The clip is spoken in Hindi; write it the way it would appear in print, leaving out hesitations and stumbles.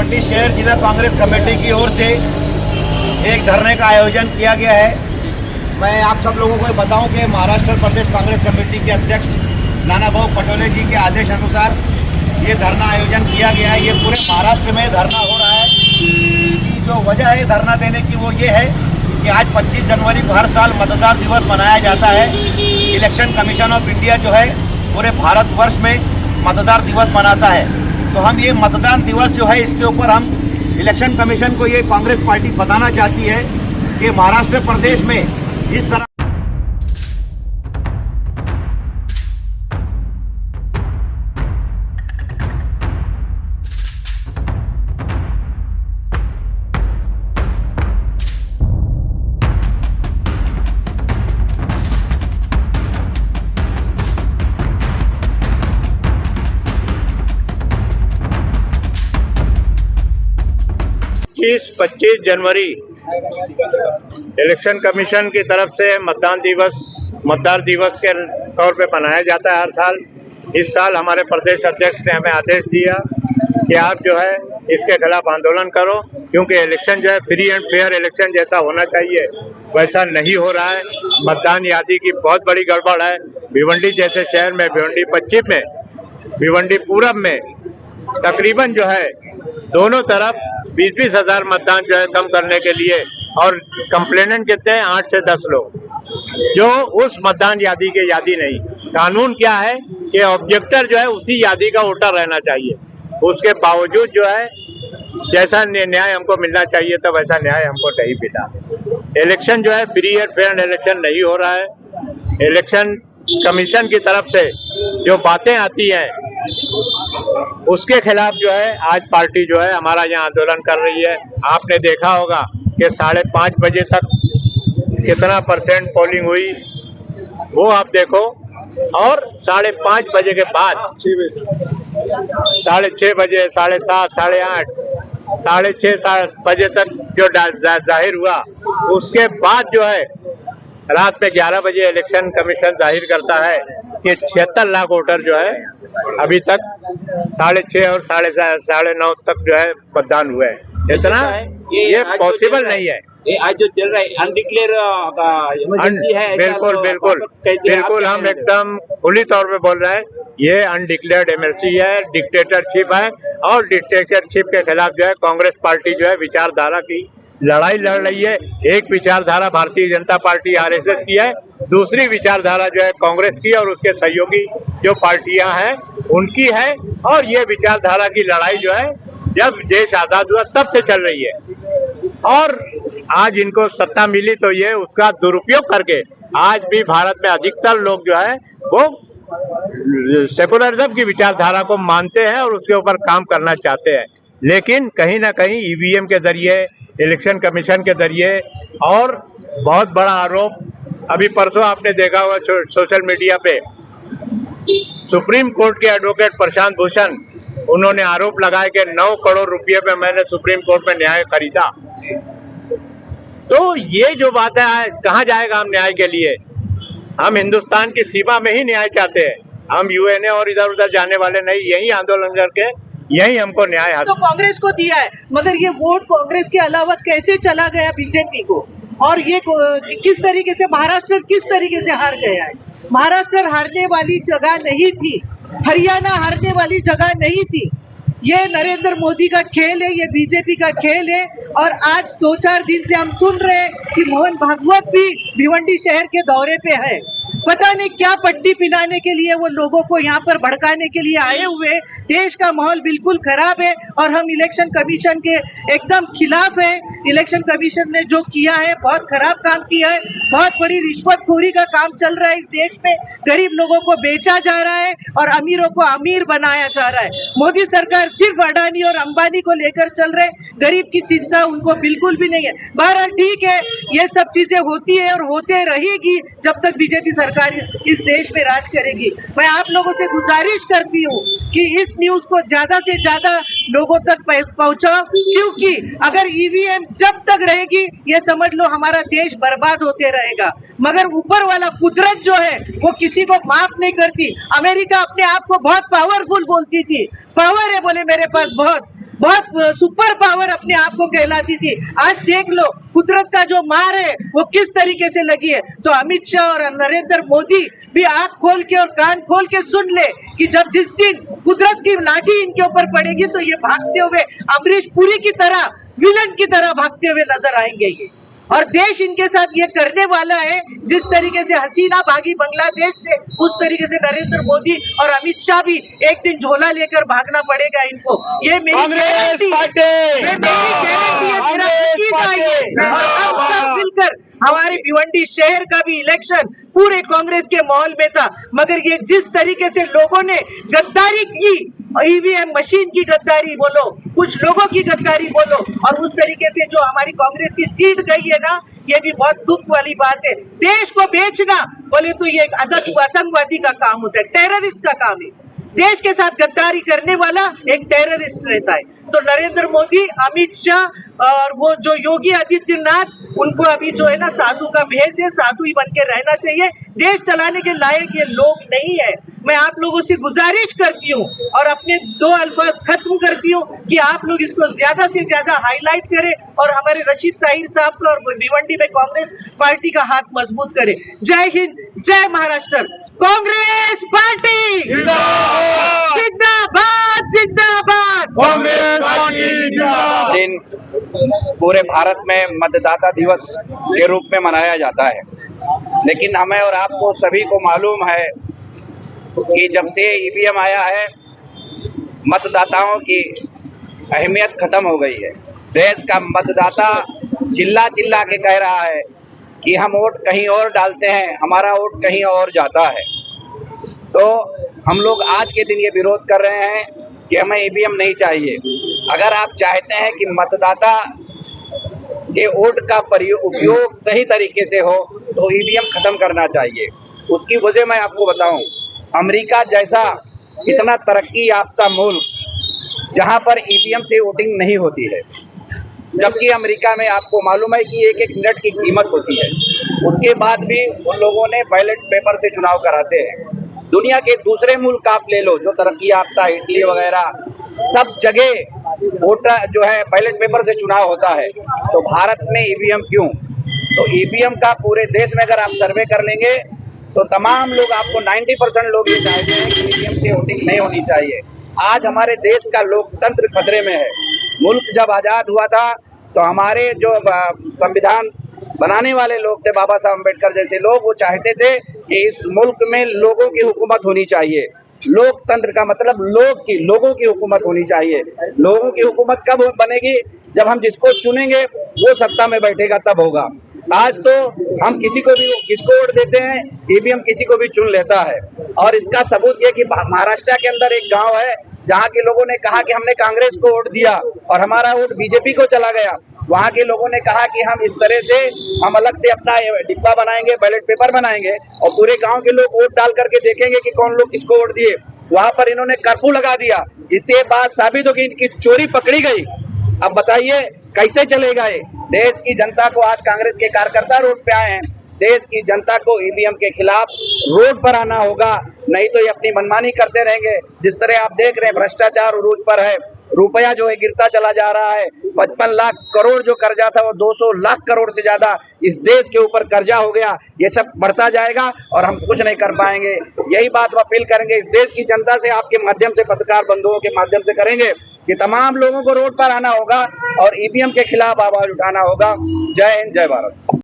भिवंडी शहर जिला कांग्रेस कमेटी की ओर से एक धरने का आयोजन किया गया है। मैं आप सब लोगों को बताऊं कि महाराष्ट्र प्रदेश कांग्रेस कमेटी के अध्यक्ष नानाभाऊ पटोले जी के आदेश अनुसार ये धरना आयोजन किया गया है। ये पूरे महाराष्ट्र में धरना हो रहा है। इसकी जो वजह है धरना देने की वो ये है कि आज 25 जनवरी को हर साल मतदान दिवस मनाया जाता है। इलेक्शन कमीशन ऑफ इंडिया जो है पूरे भारतवर्ष में मतदान दिवस मनाता है। तो हम ये मतदान दिवस जो है इसके ऊपर हम इलेक्शन कमीशन को ये कांग्रेस पार्टी बताना चाहती है कि महाराष्ट्र प्रदेश में इस तरह इस 25 जनवरी इलेक्शन कमीशन की तरफ से मतदान दिवस के तौर पे मनाया जाता है हर साल। इस साल हमारे प्रदेश अध्यक्ष ने हमें आदेश दिया कि आप जो है इसके खिलाफ आंदोलन करो, क्योंकि इलेक्शन जो है फ्री एंड फेयर इलेक्शन जैसा होना चाहिए वैसा नहीं हो रहा है। मतदान यादी की बहुत बड़ी गड़बड़ है। भिवंडी जैसे शहर में, भिवंडी पश्चिम में, भिवंडी पूरब में तकरीबन जो है दोनों तरफ 20-20 हजार मतदान जो है कम करने के लिए, और कंप्लेनेंट कितने हैं 8 से 10 लोग, जो उस मतदान यादी के यादी नहीं। कानून क्या है कि ऑब्जेक्टर जो है उसी यादी का वोटर रहना चाहिए। उसके बावजूद जो है जैसा न्याय हमको मिलना चाहिए था वैसा न्याय हमको नहीं मिला। इलेक्शन जो है फ्री एंड फेयर इलेक्शन नहीं हो रहा है। इलेक्शन कमीशन की तरफ से जो बातें आती हैं उसके खिलाफ जो है आज पार्टी जो है हमारा यहाँ आंदोलन कर रही है। आपने देखा होगा कि 5:30 बजे तक कितना % पोलिंग हुई वो आप देखो, और 5:30 बजे के बाद 6:30 बजे, 7:30, 8:30, 6:30 बजे तक जो जाहिर हुआ, उसके बाद जो है रात में 11 बजे इलेक्शन कमीशन जाहिर करता है कि 76 लाख वोटर जो है अभी तक 6:30 और 9:30 तक जो है मतदान हुए हैं। इतना ये पॉसिबल नहीं है। ये आज जो चल रहा है अनडिक्लेयर इमरजेंसी है। बिल्कुल हम एकदम खुली तौर पे बोल रहे हैं, ये अनडिक्लेयर्ड इमरजेंसी है, डिक्टेटरशिप है, और डिक्टेटरशिप के खिलाफ जो है कांग्रेस पार्टी जो है विचारधारा की लड़ाई लड़ रही है। एक विचारधारा भारतीय जनता पार्टी RSS की है, दूसरी विचारधारा जो है कांग्रेस की और उसके सहयोगी जो पार्टियां हैं उनकी है। और ये विचारधारा की लड़ाई जो है जब देश आजाद हुआ तब से चल रही है, और आज इनको सत्ता मिली तो ये उसका दुरुपयोग करके आज भी भारत में अधिकतर लोग जो है वो सेकुलरिज्म की विचारधारा को मानते हैं और उसके ऊपर काम करना चाहते हैं। लेकिन कहीं ना कहीं EVM के जरिए, इलेक्शन कमीशन के जरिए, और बहुत बड़ा आरोप अभी परसों आपने देखा होगा सोशल मीडिया पे, सुप्रीम कोर्ट के एडवोकेट प्रशांत भूषण, उन्होंने आरोप लगाया कि 9 करोड़ रुपए पे मैंने सुप्रीम कोर्ट में न्याय खरीदा। तो ये जो बात है, कहाँ जाएगा हम न्याय के लिए? हम हिंदुस्तान की सीमा में ही न्याय चाहते हैं। हम UNA और इधर उधर जाने वाले नहीं, यही आंदोलन करके यही हमको न्याय हासिल। तो कांग्रेस को दिया है, मगर ये वोट कांग्रेस के अलावा कैसे चला गया बीजेपी को, और ये किस तरीके से महाराष्ट्र किस तरीके से हार गया है। महाराष्ट्र हारने वाली जगह नहीं थी, हरियाणा हारने वाली जगह नहीं थी। ये नरेंद्र मोदी का खेल है, ये बीजेपी का खेल है। और आज 2-4 दिन से हम सुन रहे हैं कि मोहन भागवत भी भिवंडी शहर के दौरे पे है। पता नहीं क्या पट्टी पिलाने के लिए वो लोगों को यहाँ पर भड़काने के लिए आए हुए। देश का माहौल बिल्कुल खराब है और हम इलेक्शन कमीशन के एकदम खिलाफ है। इलेक्शन कमीशन ने जो किया है बहुत खराब काम किया है। बहुत बड़ी रिश्वतखोरी का काम चल रहा है इस देश में। गरीब लोगों को बेचा जा रहा है और अमीरों को अमीर बनाया जा रहा है। मोदी सरकार सिर्फ अडानी और अंबानी को लेकर चल रहे, गरीब की चिंता उनको बिल्कुल भी नहीं है। बहरहाल ठीक है, ये सब चीजें होती है और होते रहेगी जब तक बीजेपी सरकार इस देश में राज करेगी। मैं आप लोगों से गुजारिश करती हूँ कि इस न्यूज को ज्यादा से ज्यादा लोगों तक पहुंचाओ, क्योंकि अगर EVM जब तक रहेगी ये समझ लो हमारा देश बर्बाद होते रहेगा। मगर ऊपर वाला कुदरत जो है वो किसी को माफ नहीं करती। अमेरिका अपने आप को बहुत पावरफुल बोलती थी, पावर है बोले मेरे पास बहुत, बहुत सुपर पावर अपने आप को कहलाती थी। आज देख लो कुदरत का जो मार है वो किस तरीके से लगी है। तो अमित शाह और नरेंद्र मोदी भी आंख खोल के और कान खोल के सुन ले कि जब जिस दिन कुदरत की लाठी इनके ऊपर पड़ेगी तो ये भागते हुए अमरीश पुरी की तरह, विलन की तरह भागते हुए नजर आएंगे ये। और देश इनके साथ ये करने वाला है। जिस तरीके से हसीना भागी बांग्लादेश से, उस तरीके से नरेंद्र मोदी और अमित शाह भी एक दिन झोला लेकर भागना पड़ेगा इनको। ये मेरी गारंटी है, ये मेरी गारंटी है, मेरा यकीन है ये। और हम सब मिलकर, हमारे भिवंडी शहर का भी इलेक्शन पूरे कांग्रेस के माहौल में था, मगर ये जिस तरीके से लोगों ने गद्दारी की, ईवीएम मशीन की गद्दारी बोलो, कुछ लोगों की गद्दारी बोलो, और उस तरीके से जो हमारी कांग्रेस की सीट गई है ना, ये भी बहुत दुख वाली बात है। देश को बेचना बोले तो ये आतंकवादी का काम होता है, टेररिस्ट का काम है। देश के साथ गद्दारी करने वाला एक टेररिस्ट रहता है। तो नरेंद्र मोदी, अमित शाह और वो जो योगी आदित्यनाथ, उनको अभी जो है ना साधु का भेष है, साधु ही बन के रहना चाहिए। देश चलाने के लायक ये लोग नहीं है। मैं आप लोगों से गुजारिश करती हूँ और अपने 2 अल्फाज खत्म करती हूँ कि आप लोग इसको ज्यादा से ज्यादा हाईलाइट करें और हमारे रशीद ताहिर साहब का और भिवंडी में कांग्रेस पार्टी का हाथ मजबूत करें। जय हिंद, जय महाराष्ट्र, कांग्रेस पार्टी जिंदाबाद, जिंदाबाद। दिन पूरे भारत में मतदाता दिवस के रूप में मनाया जाता है, लेकिन हमें और आपको सभी को मालूम है कि जब से ईवीएम आया है, मतदाताओं की अहमियत खत्म हो गई है। देश का मतदाता चिल्ला चिल्ला के कह रहा है कि हम वोट कहीं और डालते हैं, हमारा वोट कहीं और जाता है। तो हम लोग आज के दिन ये विरोध कर रहे हैं कि हमें ईवीएम नहीं चाहिए। अगर आप चाहते हैं कि मतदाता के वोट का उपयोग सही तरीके से हो तो ईवीएम खत्म करना चाहिए। उसकी वजह मैं आपको बताऊं, अमेरिका जैसा इतना तरक्की याफ्ता मुल्क जहां पर ईवीएम से वोटिंग नहीं होती है, जबकि अमेरिका में आपको मालूम है कि 1-1 मिनट की कीमत होती है, उसके बाद भी उन लोगों ने बैलेट पेपर से चुनाव कराते हैं। दुनिया के दूसरे मुल्क आप ले लो जो तरक्की याफ्ता, इटली वगैरह, सब जगह वोटर जो है बैलेट पेपर से चुनाव होता है। तो भारत में ईवीएम क्यों? तो ईवीएम का पूरे देश में अगर आप सर्वे कर लेंगे तो तमाम लोग, आपको 90% लोग ये चाहते हैं कि ईवीएम से वोटिंग नहीं होनी चाहिए। आज हमारे देश का लोकतंत्र खतरे में है। मुल्क जब आज़ाद हुआ था तो हमारे जो संविधान बनाने वाले लोग थे, बाबा साहब अम्बेडकर जैसे लोग, वो चाहते थे कि इस मुल्क में लोगों की हुकूमत होनी चाहिए। लोकतंत्र का मतलब लोगों की हुकूमत होनी चाहिए। लोगों की हुकूमत कब बनेगी? जब हम जिसको चुनेंगे वो सत्ता में बैठेगा, तब होगा। आज तो हम किसको वोट देते हैं, ईवीएम किसी को भी चुन लेता है। और इसका सबूत ये कि महाराष्ट्र के अंदर एक गांव है जहां के लोगों ने कहा कि हमने कांग्रेस को वोट दिया और हमारा वोट बीजेपी को चला गया। वहां के लोगों ने कहा कि हम इस तरह से हम अलग से अपना डिब्बा बनाएंगे, बैलेट पेपर बनाएंगे और पूरे गांव के लोग वोट डाल करके देखेंगे कि कौन लोग किसको वोट दिए। वहां पर इन्होंने कर्फ्यू लगा दिया। इससे बात साबित हो गई, इनकी चोरी पकड़ी गई। अब बताइए कैसे चलेगा ये? देश की जनता को, आज कांग्रेस के कार्यकर्ता रोड पे आए हैं, देश की जनता को ईवीएम के खिलाफ रोड पर आना होगा, नहीं तो ये अपनी मनमानी करते रहेंगे। जिस तरह आप देख रहे हैं भ्रष्टाचार उरूज पर है, रुपया जो है गिरता चला जा रहा है। 55 लाख करोड़ जो कर्जा था वो 200 लाख करोड़ से ज्यादा इस देश के ऊपर कर्जा हो गया। ये सब बढ़ता जाएगा और हम कुछ नहीं कर पाएंगे। यही बात हम अपील करेंगे इस देश की जनता से, आपके माध्यम से, पत्रकार बंधुओं के माध्यम से करेंगे कि तमाम लोगों को रोड पर आना होगा और ईवीएम के खिलाफ आवाज उठाना होगा। जय हिंद, जय भारत।